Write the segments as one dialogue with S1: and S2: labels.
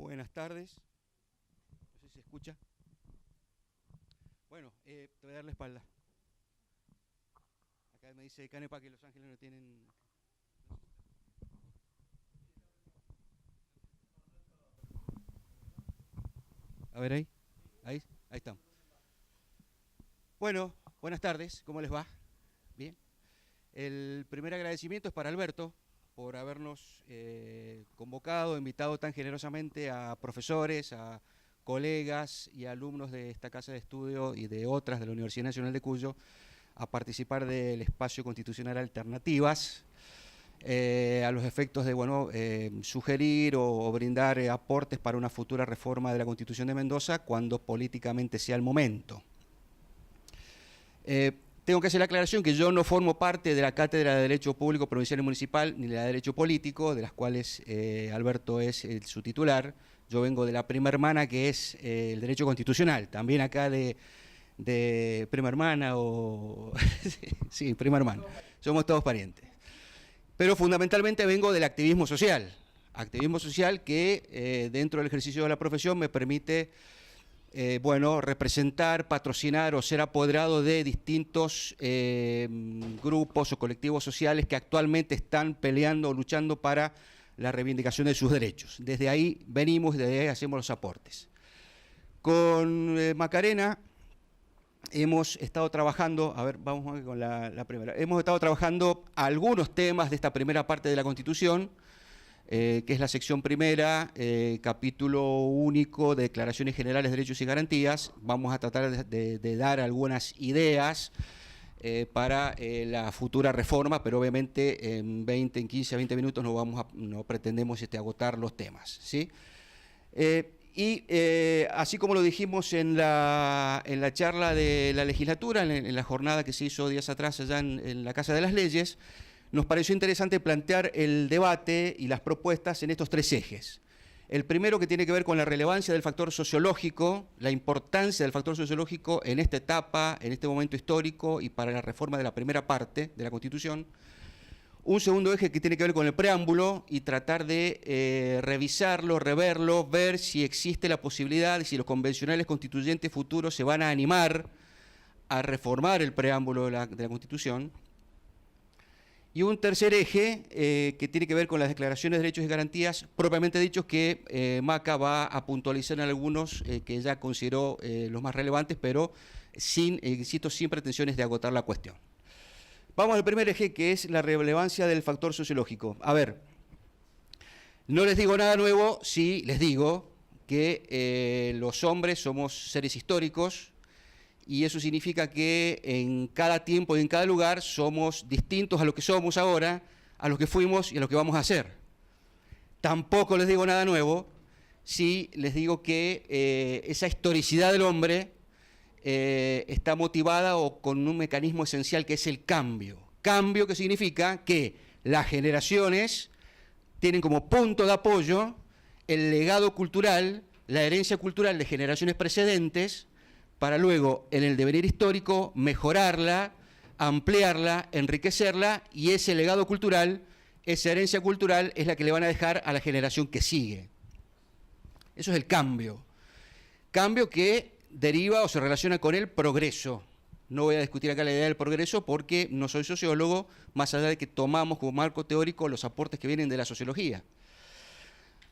S1: Buenas tardes. No sé si se escucha. Bueno, te voy a dar la espalda. Acá me dice Canepa que Los Ángeles no tienen... A ver ahí. Ahí estamos. Bueno, buenas tardes. ¿Cómo les va? Bien. El primer agradecimiento es para Alberto por habernos convocado, invitado tan generosamente a profesores, a colegas y alumnos de esta casa de estudio y de otras de la Universidad Nacional de Cuyo a participar del espacio constitucional Alternativas, a los efectos de sugerir o brindar aportes para una futura reforma de la Constitución de Mendoza cuando políticamente sea el momento. Tengo que hacer la aclaración que yo no formo parte de la Cátedra de Derecho Público Provincial y Municipal ni de la de Derecho Político, de las cuales Alberto es su titular. Yo vengo de la prima hermana, que es el Derecho Constitucional, también acá de prima hermana o... sí, prima hermana. Somos todos parientes. Pero fundamentalmente vengo del activismo social que dentro del ejercicio de la profesión me permite representar, patrocinar o ser apoderado de distintos grupos o colectivos sociales que actualmente están peleando o luchando para la reivindicación de sus derechos. Desde ahí venimos y desde ahí hacemos los aportes. Con Macarena hemos estado trabajando, a ver, vamos con la primera, hemos estado trabajando algunos temas de esta primera parte de la Constitución, que es la sección primera, capítulo único de Declaraciones Generales de Derechos y Garantías. Vamos a tratar de dar algunas ideas para la futura reforma, pero obviamente en 15 a 20 minutos no pretendemos agotar los temas, ¿sí? Así como lo dijimos en la charla de la legislatura, en la jornada que se hizo días atrás allá en la Casa de las Leyes, nos pareció interesante plantear el debate y las propuestas en estos tres ejes. El primero, que tiene que ver con la relevancia del factor sociológico, la importancia del factor sociológico en esta etapa, en este momento histórico y para la reforma de la primera parte de la Constitución. Un segundo eje que tiene que ver con el preámbulo y tratar de revisarlo, reverlo, ver si existe la posibilidad, si los convencionales constituyentes futuros se van a animar a reformar el preámbulo de la Constitución. Y un tercer eje que tiene que ver con las declaraciones de derechos y garantías, propiamente dichos, que Maca va a puntualizar en algunos que ya consideró los más relevantes, pero sin pretensiones de agotar la cuestión. Vamos al primer eje, que es la relevancia del factor sociológico. A ver, no les digo nada nuevo si les digo que los hombres somos seres históricos, y eso significa que en cada tiempo y en cada lugar somos distintos a lo que somos ahora, a lo que fuimos y a lo que vamos a hacer. Tampoco les digo nada nuevo si les digo que esa historicidad del hombre está motivada o con un mecanismo esencial que es el cambio. Cambio que significa que las generaciones tienen como punto de apoyo el legado cultural, la herencia cultural de generaciones precedentes, para luego, en el devenir histórico, mejorarla, ampliarla, enriquecerla, y ese legado cultural, esa herencia cultural, es la que le van a dejar a la generación que sigue. Eso es el cambio. Cambio que deriva o se relaciona con el progreso. No voy a discutir acá la idea del progreso porque no soy sociólogo, más allá de que tomamos como marco teórico los aportes que vienen de la sociología.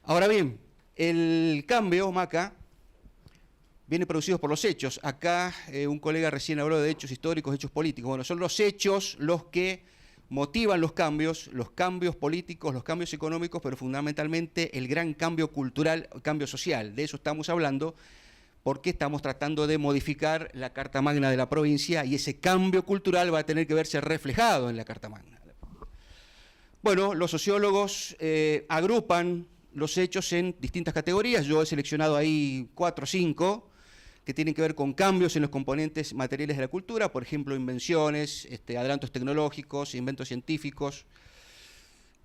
S1: Ahora bien, el cambio, Maca, viene producido por los hechos. Acá un colega recién habló de hechos históricos, hechos políticos. Bueno, son los hechos los que motivan los cambios políticos, los cambios económicos, pero fundamentalmente el gran cambio cultural, cambio social. De eso estamos hablando, porque estamos tratando de modificar la Carta Magna de la provincia y ese cambio cultural va a tener que verse reflejado en la Carta Magna. Bueno, los sociólogos agrupan los hechos en distintas categorías. Yo he seleccionado ahí 4 o 5 que tienen que ver con cambios en los componentes materiales de la cultura, por ejemplo, invenciones, adelantos tecnológicos, inventos científicos,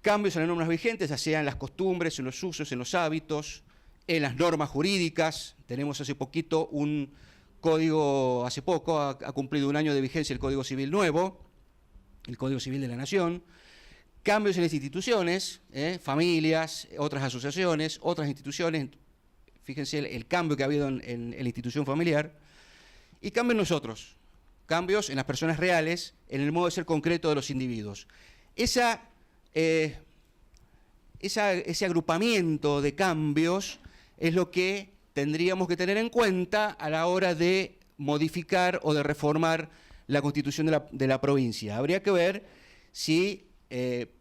S1: cambios en las normas vigentes, ya sean en las costumbres, en los usos, en los hábitos, en las normas jurídicas. Tenemos hace poquito un código, hace poco ha cumplido un año de vigencia el Código Civil nuevo, el Código Civil de la Nación. Cambios en las instituciones, familias, otras asociaciones, otras instituciones, fíjense el cambio que ha habido en la institución familiar, y cambio en nosotros, cambios en las personas reales, en el modo de ser concreto de los individuos. Ese agrupamiento de cambios es lo que tendríamos que tener en cuenta a la hora de modificar o de reformar la Constitución de la provincia. Habría que ver si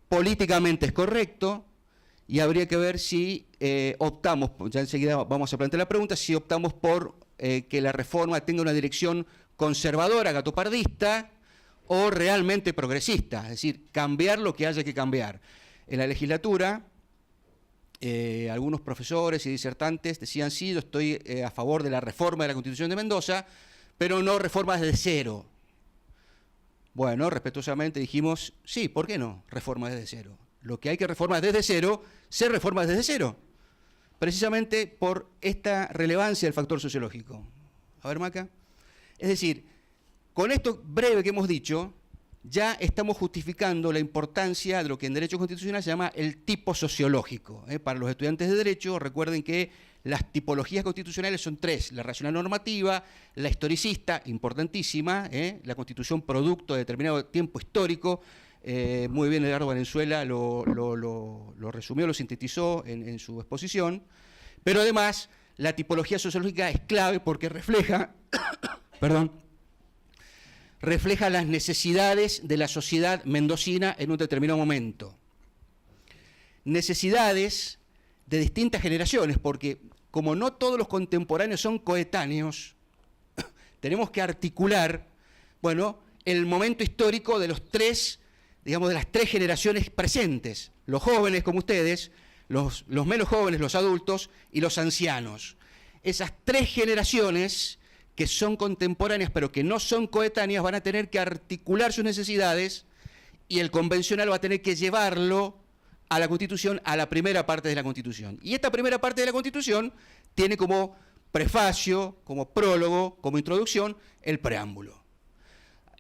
S1: políticamente es correcto, y habría que ver si optamos, ya enseguida vamos a plantear la pregunta, si optamos por que la reforma tenga una dirección conservadora, gatopardista, o realmente progresista, es decir, cambiar lo que haya que cambiar. En la legislatura, algunos profesores y disertantes decían, sí, yo estoy a favor de la reforma de la Constitución de Mendoza, pero no reformas desde cero. Bueno, respetuosamente dijimos, sí, ¿por qué no? Reforma desde cero. Lo que hay que reformar desde cero, se reforma desde cero. Precisamente por esta relevancia del factor sociológico. A ver, Maca. Es decir, con esto breve que hemos dicho, ya estamos justificando la importancia de lo que en Derecho Constitucional se llama el tipo sociológico. Para los estudiantes de Derecho, recuerden que las tipologías constitucionales son tres: la racional normativa, la historicista, importantísima, la Constitución producto de determinado tiempo histórico. Muy bien Edgardo Valenzuela lo resumió, lo sintetizó en su exposición. Pero además, la tipología sociológica es clave porque refleja, refleja las necesidades de la sociedad mendocina en un determinado momento. Necesidades de distintas generaciones, porque como no todos los contemporáneos son coetáneos, tenemos que articular, bueno, el momento histórico de los tres, digamos, de las tres generaciones presentes: los jóvenes como ustedes, los menos jóvenes, los adultos, y los ancianos. Esas tres generaciones que son contemporáneas pero que no son coetáneas van a tener que articular sus necesidades, y el convencional va a tener que llevarlo a la Constitución, a la primera parte de la Constitución. Y esta primera parte de la Constitución tiene como prefacio, como prólogo, como introducción, el preámbulo.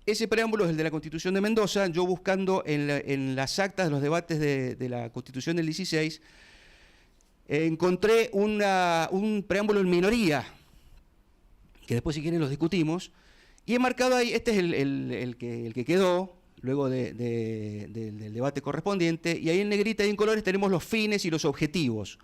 S1: Ese preámbulo es el de la Constitución de Mendoza. Yo, buscando en las actas de los debates de la Constitución del 16, encontré un preámbulo en minoría, que después si quieren los discutimos, y he marcado ahí, este es el que quedó luego del debate correspondiente, y ahí en negrita y en colores tenemos los fines y los objetivos: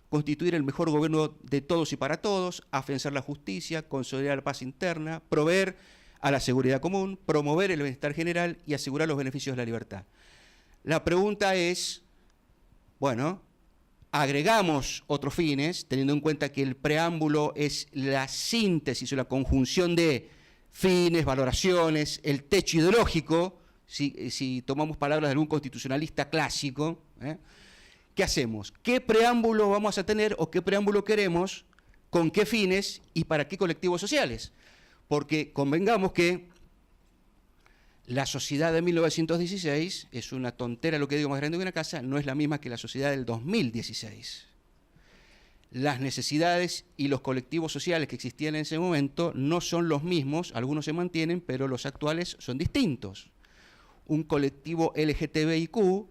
S1: constituir el mejor gobierno de todos y para todos, afianzar la justicia, consolidar la paz interna, proveer a la seguridad común, promover el bienestar general y asegurar los beneficios de la libertad. La pregunta es, bueno, agregamos otros fines, teniendo en cuenta que el preámbulo es la síntesis o la conjunción de fines, valoraciones, el techo ideológico, si tomamos palabras de algún constitucionalista clásico, ¿qué hacemos? ¿Qué preámbulo vamos a tener o qué preámbulo queremos, con qué fines y para qué colectivos sociales? Porque convengamos que la sociedad de 1916, es una tontera lo que digo, más grande que una casa, no es la misma que la sociedad del 2016. Las necesidades y los colectivos sociales que existían en ese momento no son los mismos, algunos se mantienen, pero los actuales son distintos. Un colectivo LGTBIQ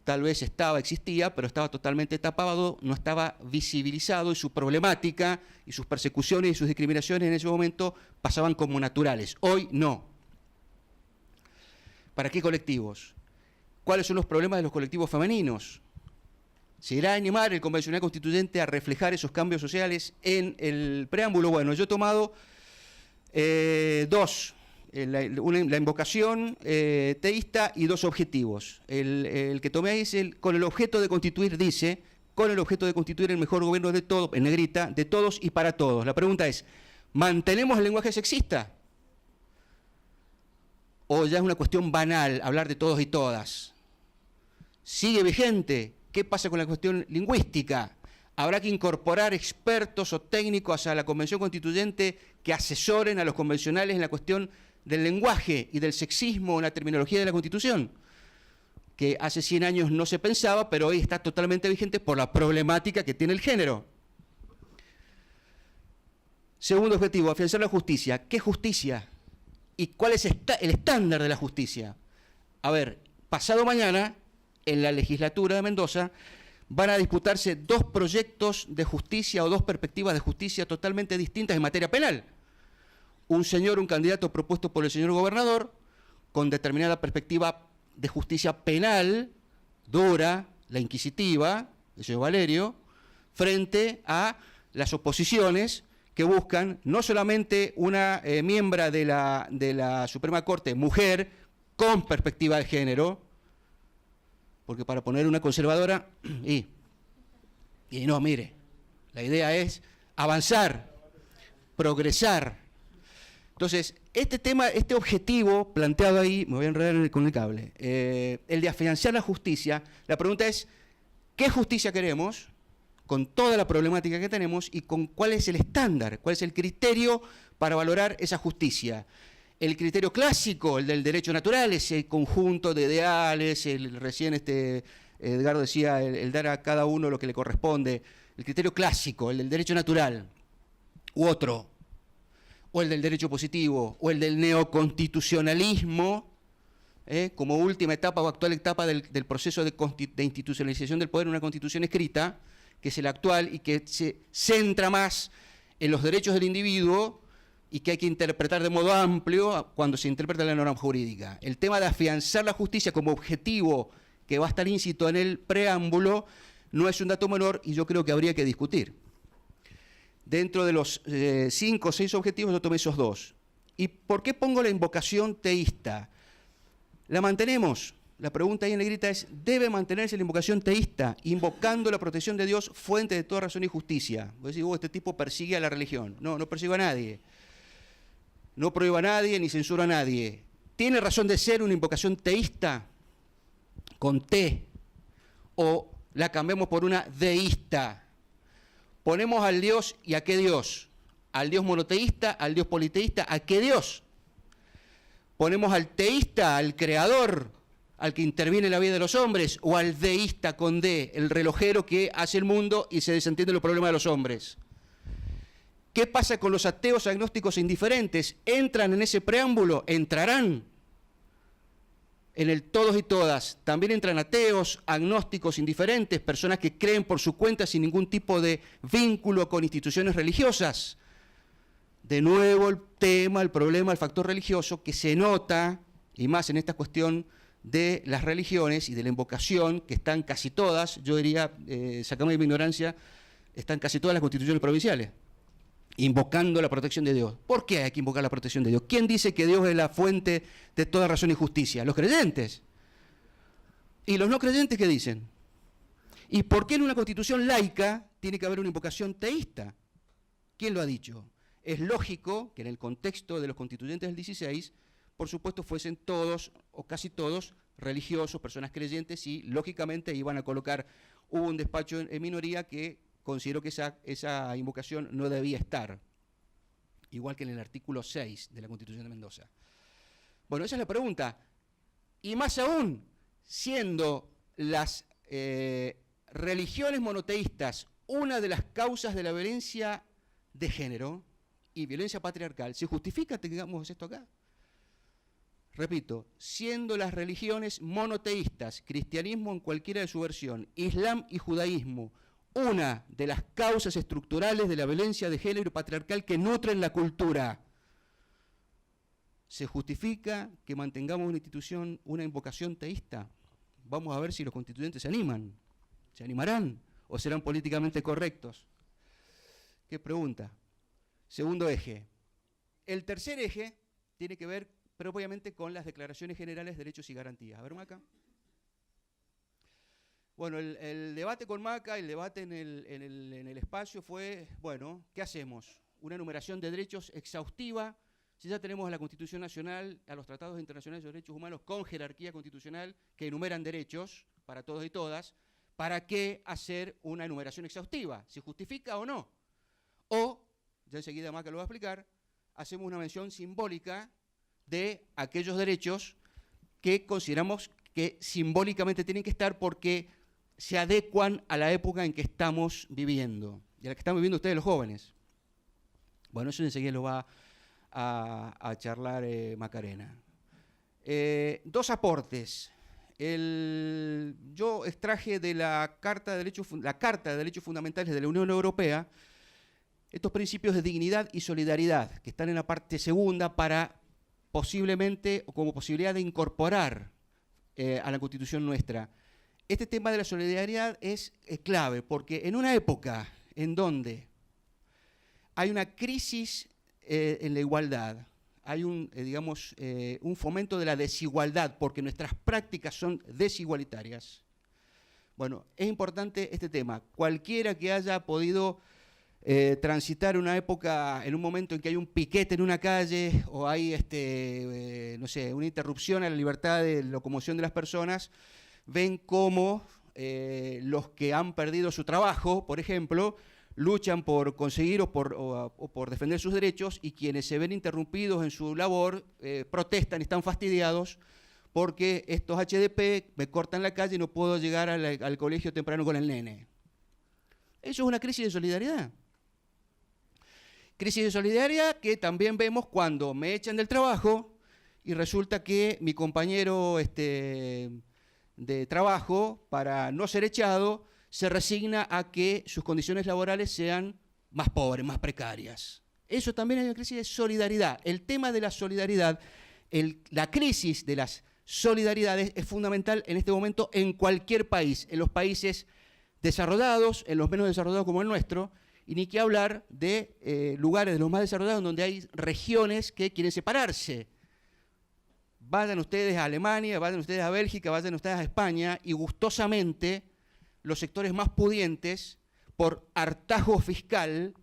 S1: tal vez existía, pero estaba totalmente tapado, no estaba visibilizado, y su problemática y sus persecuciones y sus discriminaciones en ese momento pasaban como naturales. Hoy no. ¿Para qué colectivos? ¿Cuáles son los problemas de los colectivos femeninos? ¿Se irá a animar el convencional constituyente a reflejar esos cambios sociales en el preámbulo? Bueno, yo he tomado dos. La invocación teísta y dos objetivos. El que tomé ahí es con el objeto de constituir, dice, con el objeto de constituir el mejor gobierno de todos, en negrita, de todos y para todos. La pregunta es, ¿mantenemos el lenguaje sexista? ¿O ya es una cuestión banal hablar de todos y todas? ¿Sigue vigente? ¿Qué pasa con la cuestión lingüística? ¿Habrá que incorporar expertos o técnicos a la Convención Constituyente que asesoren a los convencionales en la cuestión del lenguaje y del sexismo en la terminología de la Constitución? Que hace 100 años no se pensaba, pero hoy está totalmente vigente por la problemática que tiene el género. Segundo objetivo, afianzar la justicia. ¿Qué justicia? ¿Y cuál es el estándar de la justicia? A ver, pasado mañana, en la legislatura de Mendoza, van a disputarse dos proyectos de justicia o dos perspectivas de justicia totalmente distintas en materia penal. Un candidato propuesto por el señor gobernador, con determinada perspectiva de justicia penal, dura, la inquisitiva, el señor Valerio, frente a las oposiciones que buscan no solamente una miembro de la Suprema Corte, mujer, con perspectiva de género, porque para poner una conservadora, y no, mire, la idea es avanzar, progresar. Entonces, este tema, este objetivo planteado ahí, me voy a enredar con el cable, el de afianzar la justicia, la pregunta es, ¿qué justicia queremos? Con toda la problemática que tenemos y con cuál es el estándar, cuál es el criterio para valorar esa justicia. El criterio clásico, el del derecho natural, ese conjunto de ideales, recién Edgardo decía, el dar a cada uno lo que le corresponde, el criterio clásico, el del derecho natural, u otro, o el del derecho positivo, o el del neoconstitucionalismo, como última etapa o actual etapa del proceso de institucionalización del poder en una constitución escrita, que es el actual y que se centra más en los derechos del individuo y que hay que interpretar de modo amplio cuando se interpreta la norma jurídica. El tema de afianzar la justicia como objetivo que va a estar íncito en el preámbulo no es un dato menor y yo creo que habría que discutir. Dentro de los 5 o 6 objetivos yo tomé esos 2. ¿Y por qué pongo la invocación teísta? ¿La mantenemos? La pregunta ahí en negrita es, ¿debe mantenerse la invocación teísta, invocando la protección de Dios, fuente de toda razón y justicia? Vos decís, este tipo persigue a la religión. No, no persigue a nadie. No prohíba a nadie ni censura a nadie. ¿Tiene razón de ser una invocación teísta con T? ¿O la cambiamos por una deísta? Ponemos al Dios, ¿y a qué Dios? ¿Al Dios monoteísta, al Dios politeísta? ¿A qué Dios? Ponemos al teísta, al creador, al que interviene en la vida de los hombres, o al deísta con D, el relojero que hace el mundo y se desentiende de los problemas de los hombres. ¿Qué pasa con los ateos, agnósticos e indiferentes? ¿Entran en ese preámbulo? ¿Entrarán en el todos y todas? También entran ateos, agnósticos, indiferentes, personas que creen por su cuenta sin ningún tipo de vínculo con instituciones religiosas. De nuevo el tema, el problema, el factor religioso que se nota, y más en esta cuestión de las religiones y de la invocación, que están casi todas, yo diría, sacame de mi ignorancia, están casi todas las constituciones provinciales, invocando la protección de Dios. ¿Por qué hay que invocar la protección de Dios? ¿Quién dice que Dios es la fuente de toda razón y justicia? Los creyentes. ¿Y los no creyentes qué dicen? ¿Y por qué en una constitución laica tiene que haber una invocación teísta? ¿Quién lo ha dicho? Es lógico que en el contexto de los constituyentes del 16, por supuesto, fuesen todos o casi todos religiosos, personas creyentes, y lógicamente iban a colocar, hubo un despacho en minoría que consideró que esa invocación no debía estar, igual que en el artículo 6 de la Constitución de Mendoza. Bueno, esa es la pregunta. Y más aún, siendo las religiones monoteístas una de las causas de la violencia de género y violencia patriarcal, ¿se justifica que digamos esto acá? Repito, siendo las religiones monoteístas, cristianismo en cualquiera de su versión, islam y judaísmo, una de las causas estructurales de la violencia de género patriarcal que nutren la cultura, ¿se justifica que mantengamos una institución, una invocación teísta? Vamos a ver si los constituyentes se animan. ¿Se animarán o serán políticamente correctos? ¿Qué pregunta? Segundo eje. El tercer eje tiene que ver propiamente con las declaraciones generales de derechos y garantías. A ver, Maca. Bueno, el debate con Maca, el debate en el espacio fue, bueno, ¿qué hacemos? Una enumeración de derechos exhaustiva. Si ya tenemos a la Constitución Nacional, a los tratados internacionales de derechos humanos con jerarquía constitucional que enumeran derechos para todos y todas, ¿para qué hacer una enumeración exhaustiva? ¿Se justifica o no? O, ya enseguida Maca lo va a explicar, hacemos una mención simbólica de aquellos derechos que consideramos que simbólicamente tienen que estar porque se adecuan a la época en que estamos viviendo, y a la que están viviendo ustedes los jóvenes. Bueno, eso enseguida lo va a charlar Macarena. Dos aportes. yo extraje de la Carta de Derechos Fundamentales de la Unión Europea estos principios de dignidad y solidaridad, que están en la parte segunda para posiblemente, o como posibilidad de incorporar a la Constitución nuestra. Este tema de la solidaridad es clave, porque en una época en donde hay una crisis en la igualdad, hay un fomento de la desigualdad, porque nuestras prácticas son desigualitarias. Bueno, es importante este tema. Cualquiera que haya podido transitar una época, en un momento en que hay un piquete en una calle o hay, no sé, una interrupción a la libertad de locomoción de las personas, ven cómo los que han perdido su trabajo, por ejemplo, luchan por conseguir o por defender sus derechos, y quienes se ven interrumpidos en su labor protestan y están fastidiados porque estos HDP me cortan la calle y no puedo llegar al colegio temprano con el nene. Eso es una crisis de solidaridad. Crisis de solidaridad que también vemos cuando me echan del trabajo y resulta que mi compañero de trabajo, para no ser echado, se resigna a que sus condiciones laborales sean más pobres, más precarias. Eso también es una crisis de solidaridad. El tema de la solidaridad, la crisis de las solidaridades es fundamental en este momento en cualquier país, en los países desarrollados, en los menos desarrollados como el nuestro, y ni que hablar de lugares de los más desarrollados donde hay regiones que quieren separarse. Vayan ustedes a Alemania, vayan ustedes a Bélgica, vayan ustedes a España, y gustosamente los sectores más pudientes, por hartazgo fiscal,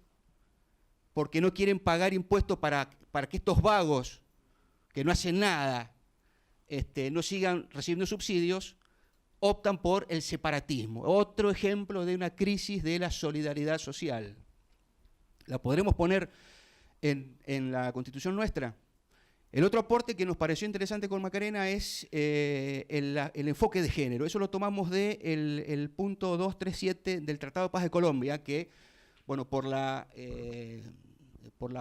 S1: porque no quieren pagar impuestos para que estos vagos que no hacen nada no sigan recibiendo subsidios, optan por el separatismo. Otro ejemplo de una crisis de la solidaridad social. ¿La podremos poner en la Constitución nuestra? El otro aporte que nos pareció interesante con Macarena es el enfoque de género. Eso lo tomamos del punto 237 del Tratado de Paz de Colombia, que, bueno, por la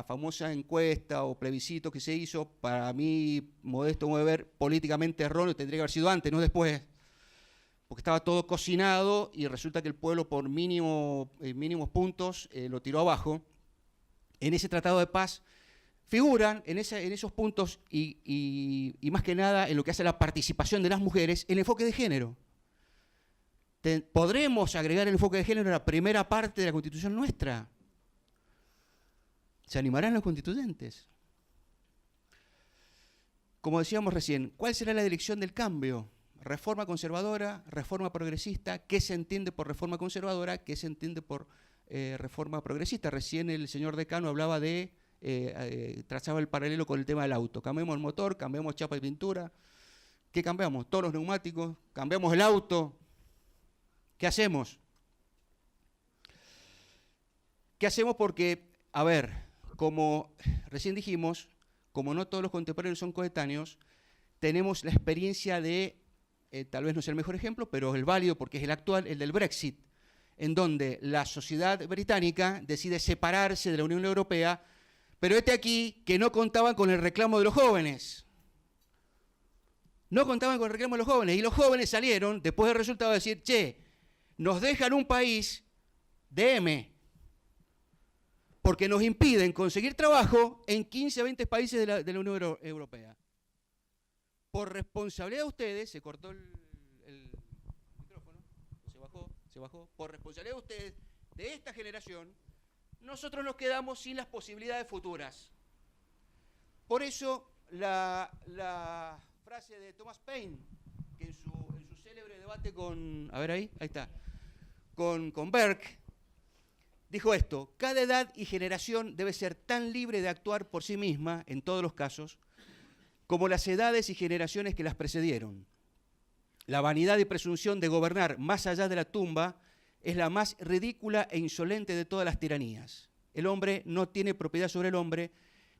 S1: famosa encuesta o plebiscito que se hizo, para mí, modesto modo de ver, políticamente erróneo, tendría que haber sido antes, no después, porque estaba todo cocinado y resulta que el pueblo por mínimos puntos lo tiró abajo. En ese Tratado de Paz figuran en esos puntos y más que nada en lo que hace a la participación de las mujeres, el enfoque de género. ¿Podremos agregar el enfoque de género a la primera parte de la Constitución nuestra? ¿Se animarán los constituyentes? Como decíamos recién, ¿cuál será la dirección del cambio? ¿Reforma conservadora? ¿Reforma progresista? ¿Qué se entiende por reforma conservadora? ¿Qué se entiende por reforma progresista? Recién el señor decano hablaba de trazaba el paralelo con el tema del auto. Cambiamos el motor, cambiamos chapa y pintura. ¿Qué cambiamos? Todos los neumáticos, cambiamos el auto. ¿Qué hacemos? ¿Qué hacemos? Porque, a ver, como recién dijimos, como no todos los contemporáneos son coetáneos, tenemos la experiencia de, tal vez no sea el mejor ejemplo, pero el válido porque es el actual, el del Brexit, en donde la sociedad británica decide separarse de la Unión Europea. Pero aquí que no contaban con el reclamo de los jóvenes. No contaban con el reclamo de los jóvenes. Y los jóvenes salieron, después del resultado, de decir, che, nos dejan un país de M, porque nos impiden conseguir trabajo en 15 a 20 países de la Unión Europea. Por responsabilidad de ustedes, se cortó el micrófono, se bajó, por responsabilidad de ustedes, de esta generación, nosotros nos quedamos sin las posibilidades futuras. Por eso la frase de Thomas Paine, que en su célebre debate con, ahí está, con Burke, dijo esto: cada edad y generación debe ser tan libre de actuar por sí misma, en todos los casos, como las edades y generaciones que las precedieron. La vanidad y presunción de gobernar más allá de la tumba es la más ridícula e insolente de todas las tiranías. El hombre no tiene propiedad sobre el hombre,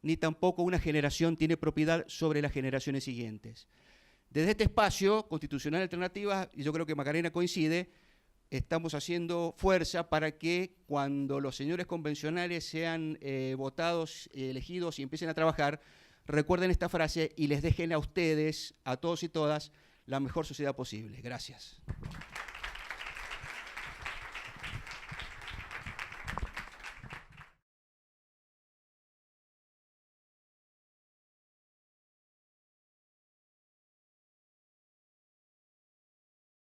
S1: ni tampoco una generación tiene propiedad sobre las generaciones siguientes. Desde este espacio, Constitucional Alternativa, y yo creo que Macarena coincide, estamos haciendo fuerza para que cuando los señores convencionales sean votados, elegidos y empiecen a trabajar, recuerden esta frase y les dejen a ustedes, a todos y todas, la mejor sociedad posible. Gracias.